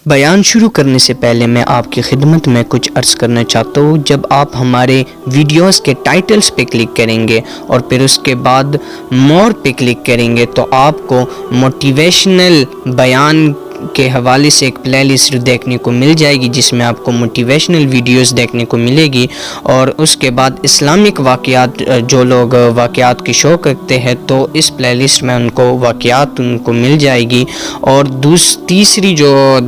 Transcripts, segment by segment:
بیان شروع کرنے سے پہلے میں آپ کی خدمت میں کچھ عرض کرنا چاہتا ہوں۔ جب آپ ہمارے ویڈیوز کے ٹائٹلز پہ کلک کریں گے اور پھر اس کے بعد مور پہ کلک کریں گے تو آپ کو موٹیویشنل بیان کے حوالے سے ایک پلے لسٹ دیکھنے کو مل جائے گی، جس میں آپ کو موٹیویشنل ویڈیوز دیکھنے کو ملے گی، اور اس کے بعد اسلامک واقعات، جو لوگ واقعات کی شوق رکھتے ہیں تو اس پلے لسٹ میں ان کو واقعات ان کو مل جائے گی، اور تیسری جو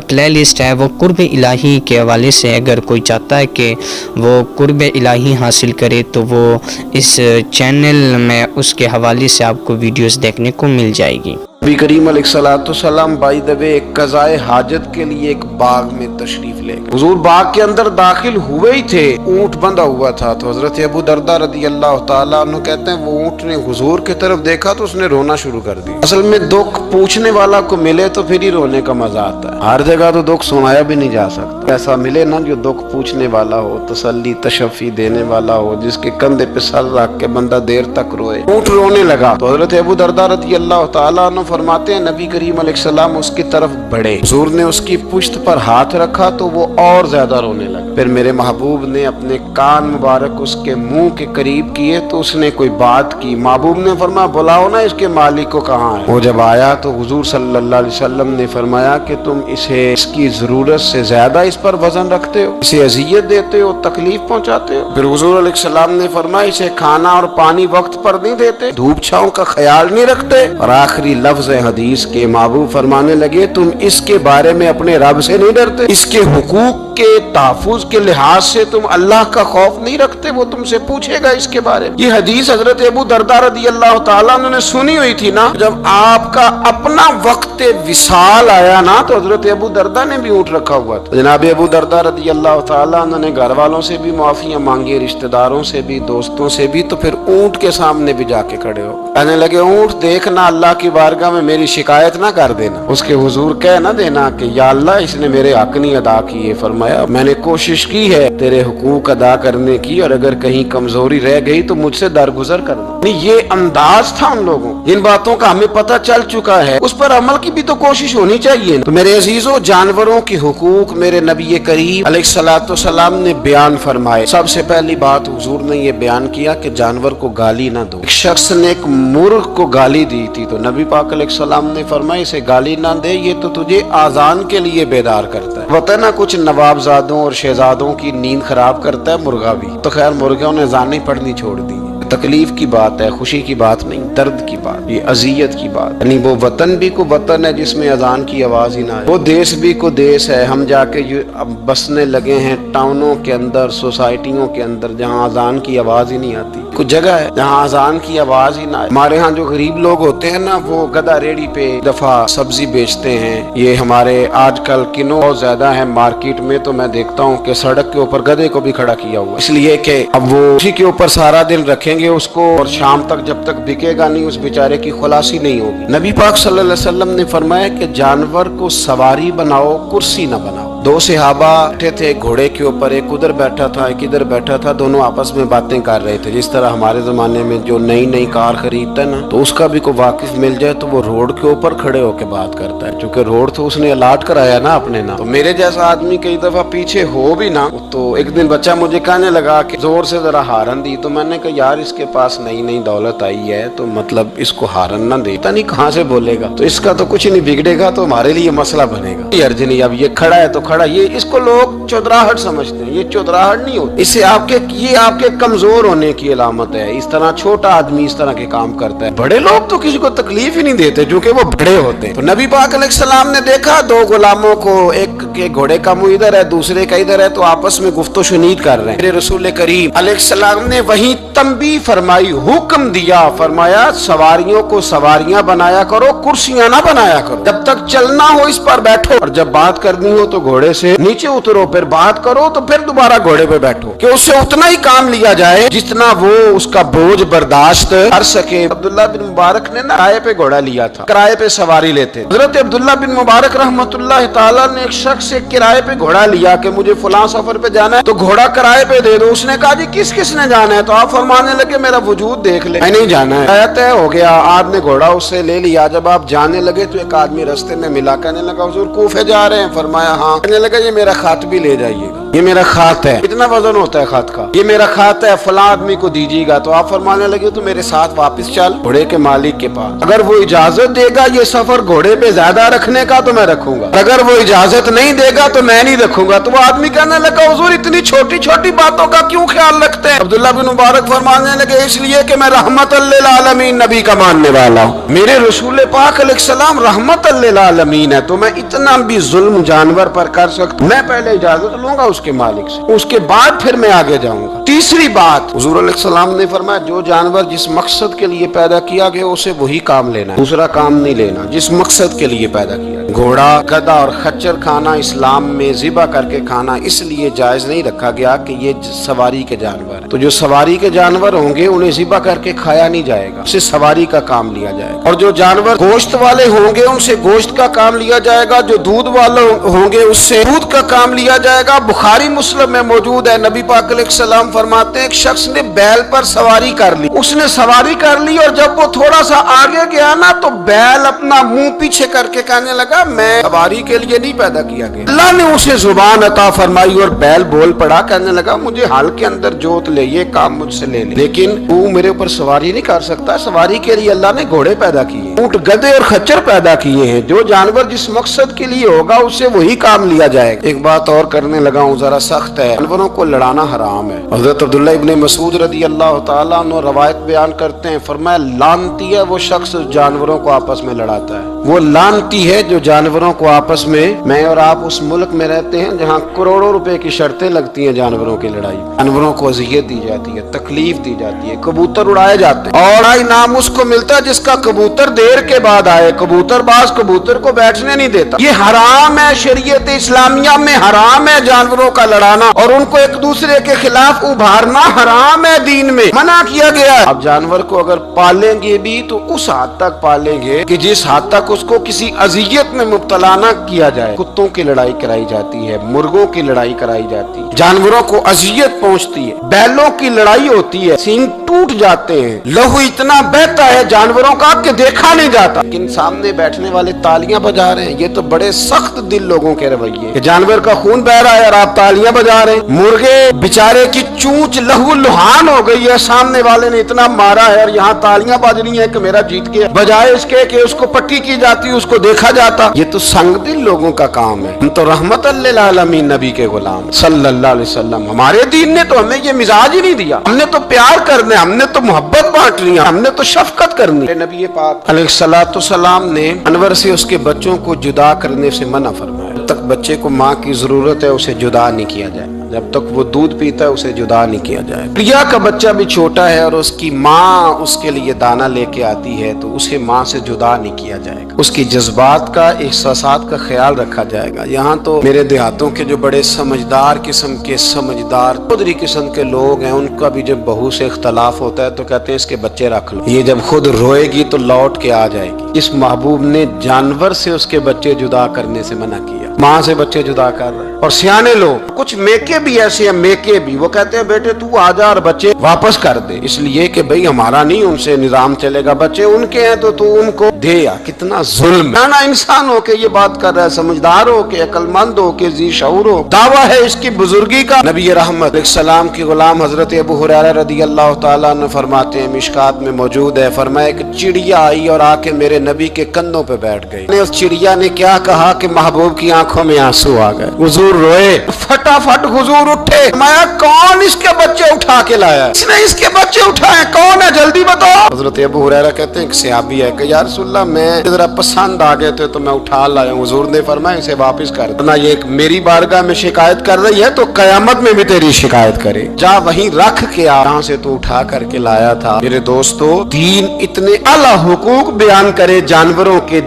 پلے لسٹ ہے وہ قرب الہی کے حوالے سے، اگر کوئی چاہتا ہے کہ وہ قرب الہی حاصل کرے تو وہ اس چینل میں اس کے حوالے سے آپ کو ویڈیوز دیکھنے کو مل جائے گی۔ نبی کریم علیہ السلام بائی دا وے ایک قضائے حاجت کے لیے ایک باغ میں تشریف لے گئے۔ حضور باغ کے اندر داخل ہوئے ہی تھے، اونٹ بندھا ہوا تھا، تو حضرت ابو درداء رضی اللہ تعالیٰ عنہ کہتے ہیں وہ اونٹ نے حضور کی طرف دیکھا تو اس نے رونا شروع کر دیا۔ اصل میں دکھ پوچھنے والا کو ملے تو پھر ہی رونے کا مزہ آتا ہے، ہر جگہ تو دکھ سنایا بھی نہیں جا سکتا، ایسا ملے نا جو دکھ پوچھنے والا ہو، تسلی تشفی دینے والا ہو، جس کے کندھے پہ سر رکھ کے بندہ دیر تک روئے۔ اونٹ رونے لگا تو حضرت ابو درداء رضی اللہ تعالیٰ عنہ فرماتے ہیں نبی کریم علیہ السلام اس کی طرف بڑھے، حضور نے اس کی پشت پر ہاتھ رکھا تو وہ اور زیادہ رونے لگا۔ پھر میرے محبوب نے اپنے کان مبارک اس کے منہ کے قریب کیے تو اس نے کوئی بات کی، محبوب نے فرمایا بلاؤ نا اس کے مالک کو کہاں ہے۔ وہ جب آیا تو حضور صلی اللہ علیہ وسلم نے فرمایا کہ تم اسے اس کی ضرورت سے زیادہ اس پر وزن رکھتے ہو، اسے اذیت دیتے ہو، تکلیف پہنچاتے ہو۔ پھر حضور علیہ السلام نے فرمایا اسے کھانا اور پانی وقت پر نہیں دیتے، دھوپ چھاؤں کا خیال نہیں رکھتے، اور آخری لفظ حدیث کے محبوب فرمانے لگے تم اس کے بارے میں اپنے رب سے نہیں ڈرتے، اس کے حقوق کے تحفظ کے لحاظ سے تم اللہ کا خوف نہیں رکھتے، وہ تم سے پوچھے گا اس کے بارے میں۔ یہ حدیث حضرت ابو درداء رضی اللہ تعالیٰ عنہ نے سنی ہوئی تھی نا، جب آپ کا اپنا وقت وصال آیا نا تو حضرت ابو درداء نے بھی اونٹ رکھا ہوا تھا۔ جناب ابو درداء رضی اللہ تعالیٰ عنہ نے گھر والوں سے بھی معافیاں مانگی، رشتہ داروں سے بھی، دوستوں سے بھی، تو پھر اونٹ کے سامنے بھی جا کے کھڑے ہو کہنے لگے اونٹ دیکھنا اللہ کی بارگاہ میں میری شکایت نہ کر دینا، اس کے حضور کہہ نہ دینا کہ یا اللہ اس نے میرے حق نہیں ادا کیے۔ فرمایا میں نے کوشش کی ہے تیرے حقوق ادا کرنے کی، اور اگر کہیں کمزوری رہ گئی تو مجھ سے درگزر کرنا۔ یہ انداز تھا ان لوگوں، جن باتوں کا ہمیں پتہ چل چکا ہے اس پر عمل کی بھی تو کوشش ہونی چاہیے۔ تو میرے عزیزوں، جانوروں کے حقوق میرے نبی کریم علیہ السلام نے بیان فرمائے۔ سب سے پہلی بات حضور نے یہ بیان کیا کہ جانور کو گالی نہ دو۔ ایک شخص نے ایک مرغ کو گالی دی تھی تو نبی پاک علیہ السلام نے فرمایا اسے گالی نہ دے، یہ تو تجھے آذان کے لیے بیدار کرتا ہے۔ پتہ نا کچھ نوابزادوں اور شہزادوں کی نیند خراب کرتا ہے مرغا بھی، تو خیر مرغوں نے اذانیں پڑھنی چھوڑ دی۔ تکلیف کی بات ہے، خوشی کی بات نہیں، درد کی بات، یہ اذیت کی بات، یعنی وہ وطن بھی کو وطن ہے جس میں اذان کی آواز ہی نہ آئے، وہ دیس بھی کو دیس ہے۔ ہم جا کے اب بسنے لگے ہیں ٹاؤنوں کے اندر، سوسائٹیوں کے اندر، جہاں اذان کی آواز ہی نہیں آتی۔ کچھ جگہ ہے جہاں اذان کی آواز ہی نہ آئے۔ ہمارے ہاں جو غریب لوگ ہوتے ہیں نا، وہ گدھا ریڑھی پہ دفعہ سبزی بیچتے ہیں۔ یہ ہمارے آج کل کنو بہت زیادہ ہے مارکیٹ میں، تو میں دیکھتا ہوں کہ سڑک کے اوپر گدھے کو بھی کھڑا کیا ہوا، اس لیے کہ اب وہ اسی کے اوپر سارا دن رکھیں گے اس کو، اور شام تک جب تک بکے گا نہیں اس بیچارے کی خلاصی نہیں ہوگی۔ نبی پاک صلی اللہ علیہ وسلم نے فرمایا کہ جانور کو سواری بناؤ، کرسی نہ بناؤ۔ دو صحابہ بیٹھے تھے گھوڑے کے اوپر، ایک ادھر بیٹھا تھا ایک ادھر بیٹھا تھا، دونوں آپس میں باتیں کر رہے تھے۔ جس طرح ہمارے زمانے میں جو نئی کار خریدتا ہے نا، تو اس کا بھی کوئی واقف مل جائے تو وہ روڈ کے اوپر کھڑے ہو کے بات کرتا ہے، چونکہ روڈ تو اس نے الاٹ کرایا نا اپنے نام۔ تو میرے جیسا آدمی کئی دفعہ پیچھے ہو بھی نا، تو ایک دن بچہ مجھے کہنے لگا کہ زور سے ذرا ہارن دی، تو میں نے کہا یار اس کے پاس نئی دولت آئی ہے تو مطلب اس کو ہارن نہ دے، پتہ نہیں کہاں سے بولے گا، تو اس کا تو کچھ نہیں بگڑے گا، تو ہمارے لیے مسئلہ بنے گا۔ یہ ارج نہیں، اب یہ کھڑا ہے تو کھڑا، یہ اس کو لوگ چودراہٹ سمجھتے ہیں، یہ چودراہٹ نہیں ہوتی، اس سے یہ آپ کے کمزور ہونے کی علامت ہے۔ اس طرح چھوٹا آدمی اس طرح کے کام کرتا ہے، بڑے لوگ تو کسی کو تکلیف ہی نہیں دیتے کیونکہ وہ بڑے ہوتے ہیں۔ تو نبی پاک علیہ السلام نے دیکھا دو غلاموں کو، ایک کے گھوڑے کا منہ ادھر ہے دوسرے کا ادھر ہے، تو آپس میں گفت و شنید کر رہے ہیں۔ میرے رسول کریم علیہ السلام نے وہیں تنبیہ فرمائی، حکم دیا، فرمایا سواریوں کو سواریاں بنایا کرو، کرسیاں نہ بنایا کرو، جب تک چلنا ہو اس پر بیٹھو، اور جب بات کرنی ہو تو گھوڑے घोड़े से नीचे उतरो, फिर बात करो तो फिर दोबारा घोड़े पे बैठो, कि उससे उतना ही काम लिया जाए जितना वो उसका बोझ बर्दाश्त कर सके। अब्दुल्ला बिन मुबारक ने ना किराए पे घोड़ा लिया था, किराए पे सवारी लेते। हजरत अब्दुल्ला बिन मुबारक रहमतुल्लाह ताला ने एक शख्स से किराए पे घोड़ा लिया कि मुझे फलां सफर पे जाना है तो घोड़ा किराए पे दे दो। उसने कहा जी किस किस ने जाना है? तो आप फरमाने लगे मेरा वजूद देख ले, नहीं जाना है। तय हो गया, आपने घोड़ा उससे ले लिया। जब आप जाने लगे तो एक आदमी रास्ते में मिला, कहने लगा हुजूर कूफे जा रहे हैं? फरमाया हाँ। कहने लगा ये मेरा खात भी ले जाइएगा, ये मेरा खात है। कितना वजन होता है खात का? ये मेरा खात है, फलां आदमी को दीजिएगा। तो आप फरमाने लगे तो मेरे साथ वापस चल घोड़े के मालिक के पास, अगर वो इजाजत देगा ये सफर घोड़े पे ज्यादा रखने का तो मैं रखूंगा, अगर वो इजाजत नहीं देगा तो मैं नहीं रखूंगा। तो वो आदमी कहने लगा हुजूर इतनी छोटी छोटी बातों का क्यों ख्याल रखते हैं? अब्दुल्ला बिन मुबारक फरमाने लगे इसलिए कि मैं रहमतल लिल आलमीन नबी का मानने वाला हूँ, मेरे रसूल पाक अलैहिस्सलाम रहमतल लिल आलमीन है, तो मैं इतना भी जुल्म जानवर पर कर सकता, मैं पहले इजाजत लूंगा उसके मालिक से, उसके बाद फिर मैं आगे जाऊंगा। तीसरी बात हुजूर अलैहिस्सलाम ने फरमाया जो जानवर जिस मकसद के लिए पैदा किया गया उसे वही काम लेना है, दूसरा काम नहीं लेना जिस मकसद के लिए पैदा किया। घोड़ा, गधा और खच्चर खाना इस्लाम में ज़िबा करके खाना इसलिए जायज नहीं रखा गया कि ये सवारी के जानवर, तो जो सवारी के जानवर होंगे उन्हें ज़िबा करके खाया नहीं जाएगा, उससे सवारी का काम लिया जाएगा। और जो जानवर गोश्त वाले होंगे उनसे गोश्त का काम लिया जाएगा, जो दूध वाले होंगे उससे दूध का काम लिया जाएगा। बुखारी मुस्लिम में मौजूद है, नबी पाक अलैहिस्सलाम फरमाते हैं एक शख्स ने बैल पर सवारी कर ली, उसने सवारी कर ली और जब वो थोड़ा सा आगे गया ना तो बैल अपना मुंह पीछे करके कहने लगा मैं सवारी के लिए नहीं पैदा किया गया। अल्लाह ने उसे जुबान अता फरमाई और बैल बोल पड़ा, कहने लगा मुझे हाल के अंदर जोत ले, ये काम मुझसे ले, लेकिन तू मेरे ऊपर सवारी नहीं कर सकता। सवारी के लिए अल्लाह ने घोड़े पैदा किए, ऊंट, गधे और खच्चर पैदा किए हैं। जो जानवर जिस मकसद के लिए होगा उससे वही काम लिया जाएगा। एक बात और करने लगा हूँ, जरा सख्त है, जानवरों को लड़ाना हराम है। हजरत अब्दुल्ला इब्ने मसूद रदी अल्लाह ताला अन्हु रवायत बयान करते हैं, फरमाया लानती है वो शख्स जानवरों को आपस में लड़ाता है, वो लानती है जो जानवरों को आपस में। मैं और आप उस मुल्क में रहते हैं जहाँ करोड़ों रुपए की शर्तें लगती हैं जानवरों की लड़ाई, जानवरों को अजियत दी जाती है, तकलीफ दी जाती है, कबूतर उड़ाए जाते हैं और इनाम उसको मिलता है जिसका कबूतर देर के बाद आए। कबूतरबाज कबूतर को बैठने नहीं देता, ये हराम है, शरीयत इस्लामिया में हराम है जानवरों का लड़ाना और उनको एक दूसरे के खिलाफ उभारना हराम है, दीन में मना किया गया है। अब जानवर को अगर पालेंगे भी तो उस हद तक पालेंगे कि जिस हद तक उसको किसी अजियत में मुब्तला न किया जाए। कुत्तों की लड़ाई कराई जाती है, मुर्गों की लड़ाई कराई जाती है, जानवरों को अजियत पहुंचती है, बैलों की लड़ाई होती है, सींग टूट जाते हैं, लहू इतना बहता है जानवरों का कि देखा नहीं जाता, लेकिन सामने बैठने वाले तालियां बजा रहे हैं। ये तो बड़े सख्त दिल लोगों के रवैये, जानवर का खून बह रहा है और आप तालियां बजा रहे हैं। मुर्गे बेचारे की चूंच लहू लुहान हो गई है, सामने वाले ने इतना मारा है और यहाँ तालियां बज रही है कि मेरा जीत गया, बजाय इसके कि उसको पट्टी की जाती, उसको देखा जाता। ये तो संग दिल लोगों का काम है। हम तो रहमतल लिल आलमीन नबी के गुलाम सल्लल्लाहु अलैहि वसल्लम, हमारे दीन ने तो हमें ये मिजाज ही नहीं दिया। हमने तो प्यार करने, हमने तो मोहब्बत बांटनी, हमने तो शफकत करनी। नबी पाक अलैहिस्सलातु सलाम ने जानवर से उसके बच्चों को जुदा करने से मना फरमाया। जब तक बच्चे को माँ की जरूरत है उसे जुदा नहीं किया जाए, जब तक वो दूध पीता है उसे जुदा नहीं किया जाए। प्रिया का बच्चा भी छोटा है और उसकी माँ उसके लिए दाना लेके आती है तो उसे माँ से जुदा नहीं किया जाएगा, उसकी जज्बात का, एहसासात का ख्याल रखा जाएगा। यहाँ तो मेरे देहातों के जो बड़े समझदार किस्म के, समझदार खुदरी किस्म के लोग हैं, उनका भी जब बहू से इख्तलाफ होता है तो कहते हैं इसके बच्चे रख लो, ये जब खुद रोएगी तो लौट के आ जाएगी। इस महबूब ने जानवर से उसके बच्चे जुदा करने से मना किया, माँ से बच्चे जुदा कर रहे हैं। और सियाने लोग, कुछ मेके भी ऐसे हैं, मेके भी, वो कहते हैं बेटे तू आजा और बच्चे वापस कर दे, इसलिए कि भाई हमारा नहीं उनसे निजाम चलेगा, बच्चे उनके हैं तो तू उनको दे। या कितना जुल्म है। ना इंसान हो के ये बात कर रहा है, समझदार हो के, अक्लमंद हो के, जी शऊर हो, दावा है इसकी बुजुर्गी का। नबी रहमत अलैहिस्सलाम के गुलाम हजरत अबू हुरैरा रदी अल्लाह ताला अन्हु फरमाते हैं, मिशकात में मौजूद है, फरमाया एक चिड़िया आई और आके मेरे नबी के कंधों पे बैठ गई। उस चिड़िया ने क्या कहा कि महबूब की आंखों में आंसू आ गए, हुजूर रोए, फटाफट हुजूर उठे, मैं कौन इसके बच्चे उठा के लाया, इसने इसके बच्चे उठाए, कौन है जल्दी बताओ। हजरत अबू हुरैरा कहते हैं एक सहाबी है कि या रसूल रसूलल्लाह मैं जरा पसंद आ गए थे तो मैं उठा लाया हूँ। हुजूर ने फरमाया इसे वापस कर दो, ना ये मेरी बारगाह में शिकायत कर रही है तो कयामत में भी तेरी शिकायत करे, जा वहीं रख के आ जहाँ से तू उठा करके लाया था। मेरे दोस्तों, दीन इतने आला हुकूक बयान करे जानवरों के,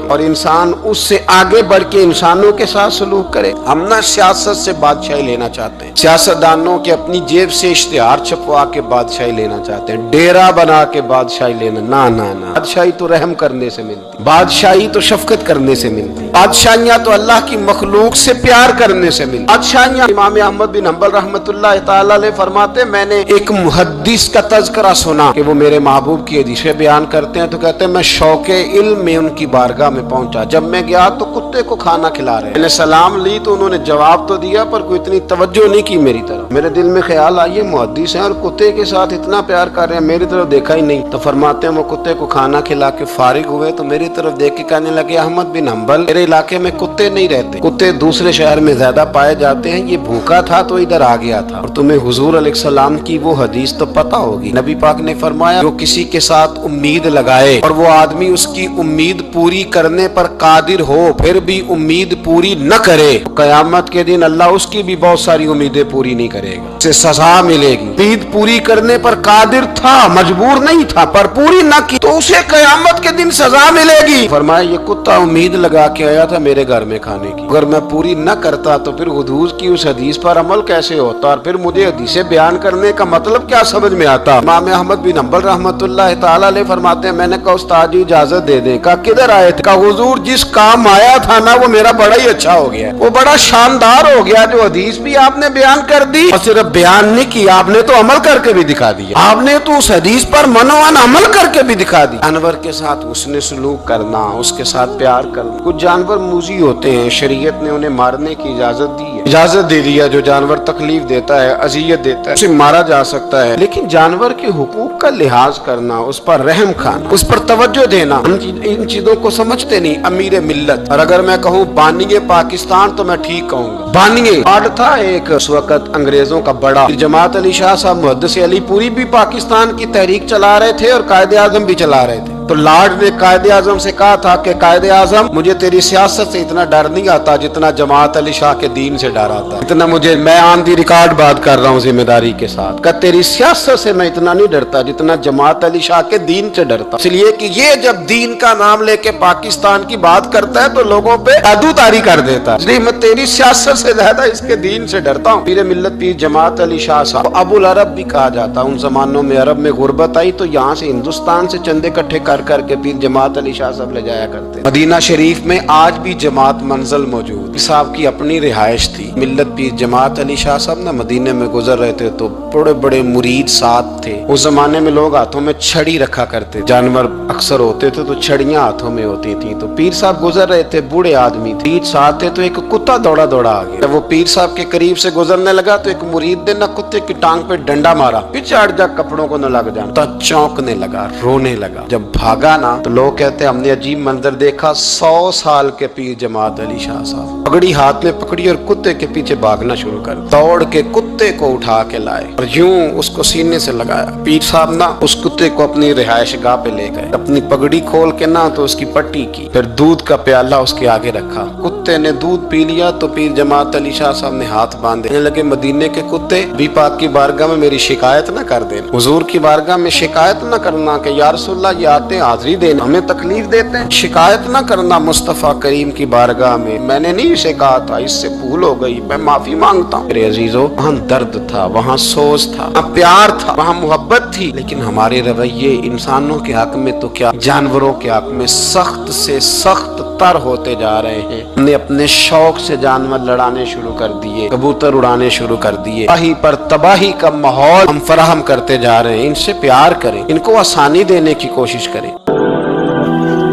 और इंसान उससे आगे बढ़ के इंसानों के साथ सलूक करे। हम ना सियासत से बादशाही लेना चाहते हैं, सियासतदानों के अपनी जेब से इश्तिहार छपवा के बादशाही लेना चाहते हैं, डेरा बना के बादशाही लेना, ना ना ना। बादशाही तो रहम करने से मिलती, बादशाही तो शफकत करने से मिलती, बादशाहियां तो अल्लाह की मखलूक से प्यार करने से मिलती। बादशाहियां, इमाम अहमद बिन हंबल रहमतुल्लाह तआला अलैह फरमाते, मैंने एक मुहद्दिस का तज़किरा सुना कि वो मेरे महबूब की हदीसें बयान करते हैं, तो कहते हैं मैं शौके इल्म में उनकी बारगाह में पहुंचा। जब मैं गया तो कुत्ते को खाना खिला रहे, मैंने सलाम ली तो उन्होंने जवाब तो दिया पर कोई इतनी तवज्जो नहीं की मेरी तरफ। मेरे दिल में ख्याल आया मुहद्दिस हैं और कुत्ते के साथ इतना प्यार कर रहे हैं, मेरी तरफ देखा ही नहीं। तो फरमाते हैं वो कुत्ते को खाना खिला के फारिग हुए तो मेरी तरफ देख के कहने लगे, अहमद बिन हंबल, मेरे इलाके में कुत्ते नहीं रहते, कुत्ते दूसरे शहर में ज्यादा पाए जाते हैं, ये भूखा था तो इधर आ गया था। और तुम्हें हुजूर अलैहिस्सलाम की वो हदीस तो पता होगी, नबी पाक ने फरमाया जो किसी के साथ उम्मीद लगाए और वो आदमी उसकी उम्मीद पूरी करने पर कादिर हो फिर भी उम्मीद पूरी न करे, तो कयामत के दिन अल्लाह उसकी भी बहुत सारी उम्मीदें पूरी नहीं करेगा, उसे सजा मिलेगी। उम्मीद पूरी करने पर कादिर था, मजबूर नहीं था, पर पूरी न की तो उसे कयामत के दिन सजा मिलेगी। फरमाया ये कुत्ता उम्मीद लगा के आया था मेरे घर में खाने की, अगर मैं पूरी न करता तो फिर हुजूर की उस हदीस पर अमल कैसे होता और फिर मुझे हदीसें बयान करने का मतलब क्या समझ में आता। इमाम अहमद बिन हंबल रहमतुल्लाह तआला अलैह फरमाते हैं, मैंने कहा उस्ताद जी इजाजत दे दें। कहा किधर आए थे? कहा हुजूर जिस काम आया था ना वो मेरा बड़ा ही अच्छा हो गया, वो बड़ा शानदार हो गया, जो हदीस भी आपने बयान कर दी और सिर्फ बयान नहीं किया, आपने तो अमल करके भी दिखा दिया, आपने तो उस हदीस पर मनोवन अमल करके भी दिखा दिया। जानवर के साथ उसने सलूक करना, उसके साथ प्यार करना। कुछ जानवर मूजी होते हैं, शरीयत ने उन्हें मारने की इजाजत दी है, इजाजत दे दिया, जो जानवर तकलीफ देता है, अजियत देता है, उसे मारा जा सकता है, लेकिन जानवर के हुकूक का लिहाज करना, उस पर रहम खाना, उस पर तवज्जो देना, इन चीजों को समझते नहीं अमीर मिल्लत। और अगर मैं कहूँ बानिए पाकिस्तान तो मैं ठीक कहूँगा, बानिए आड़ था एक उस वक्त अंग्रेजों का बड़ा, जमात अली शाह साहब मुहद्दिस अली पूरी भी पाकिस्तान की तहरीक चला रहे थे और कायदे आजम भी चला रहे थे। तो लॉर्ड ने कायदे आजम से कहा था कि कायदे आजम मुझे तेरी सियासत से इतना डर नहीं आता जितना जमात अली शाह के दीन से डर आता, इतना मुझे, मैं ऑन दी रिकॉर्ड बात कर रहा हूँ जिम्मेदारी के साथ, का तेरी सियासत से मैं इतना नहीं डरता जितना जमात अली शाह के दीन से डरता, इसलिए कि ये जब दीन का नाम लेके पाकिस्तान की बात करता है तो लोगों पे जादूतारी कर देता है, इसलिए मैं तेरी सियासत से ज्यादा इसके दीन से डरता हूँ। पीर मिल्लत पीर जमात अली शाह साहब अबुल अरब भी कहा जाता। उन जमानों में अरब में गुर्बत आई तो यहाँ से हिंदुस्तान से चंदे इकट्ठे करके पीर जमात अली शाह साहब ले जाया करते। मदीना शरीफ में आज भी जमात मंजिल मौजूद, साहब की अपनी रिहाइश थी। मिल्लत पीर जमात अली शाह साहब ना मदीने में गुजर रहे थे तो बड़े बड़े मुरीद साथ थे। उस जमाने में लोग हाथों में छड़ी रखा करते, जानवर अक्सर होते थे तो छड़ियां हाथों में होती थी। तो पीर साहब गुजर रहे थे, बूढ़े आदमी थे, साथ थे, तो एक कुत्ता दौड़ा दौड़ा आ गया। जब वो पीर साहब के करीब से गुजरने लगा तो एक मुरीद ने ना कुत्ते की टांग पे डंडा मारा, पीछे हट जा, कपड़ों को न लग जा। तो चौंकने लगा, रोने लगा। जब भागा ना तो लोग कहते हमने अजीब मंजर देखा। 100 साल के पीर जमात अली शाह साहब पगड़ी हाथ में पकड़ी और कुत्ते के पीछे भागना शुरू कर, दौड़ के कुत्ते को उठा के लाए और यूं उसको सीने से लगाया। पीर साहब ना उस कुत्ते को अपनी रिहाइश गाह पे ले गए, अपनी पगड़ी खोल के ना तो उसकी पट्टी की, फिर दूध का प्याला उसके आगे रखा। कुत्ते ने दूध पी लिया तो पीर जमात अली शाह साहब ने हाथ बांधे, लगे मदीने के कुत्ते भी पाक की बारगाह में मेरी शिकायत न कर देना, हुजूर की बारगाह में शिकायत न करना कि या रसूलल्लाह ये आते हाजिरी देना, हमें तकलीफ देते हैं, शिकायत न करना मुस्तफा करीम की बारगाह में, मैंने नहीं इसे कहा था, इससे भूल हो गई, मैं माफी मांगता हूँ। मेरे अजीजों, वहाँ दर्द था, वहाँ सोच था, वहाँ प्यार था, वहाँ मोहब्बत थी, लेकिन हमारे रवैये इंसानों के हक में तो क्या जानवरों के हक में सख्त से सख्त तर होते जा रहे हैं। हमने अपने शौक से जानवर लड़ाने शुरू कर दिए, कबूतर उड़ाने शुरू कर दिए, तबाही पर तबाही का माहौल हम फराहम करते जा रहे हैं। इनसे प्यार करें, इनको आसानी देने की कोशिश करें।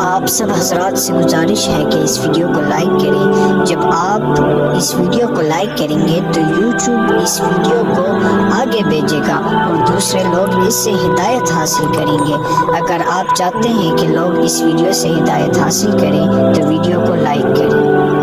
आप सब हजरात से गुजारिश है कि इस वीडियो को लाइक करें। जब आप इस वीडियो को लाइक करेंगे तो YouTube इस वीडियो को आगे भेजेगा और दूसरे लोग इससे हिदायत हासिल करेंगे। अगर आप चाहते हैं कि लोग इस वीडियो से हिदायत हासिल करें तो वीडियो को लाइक करें।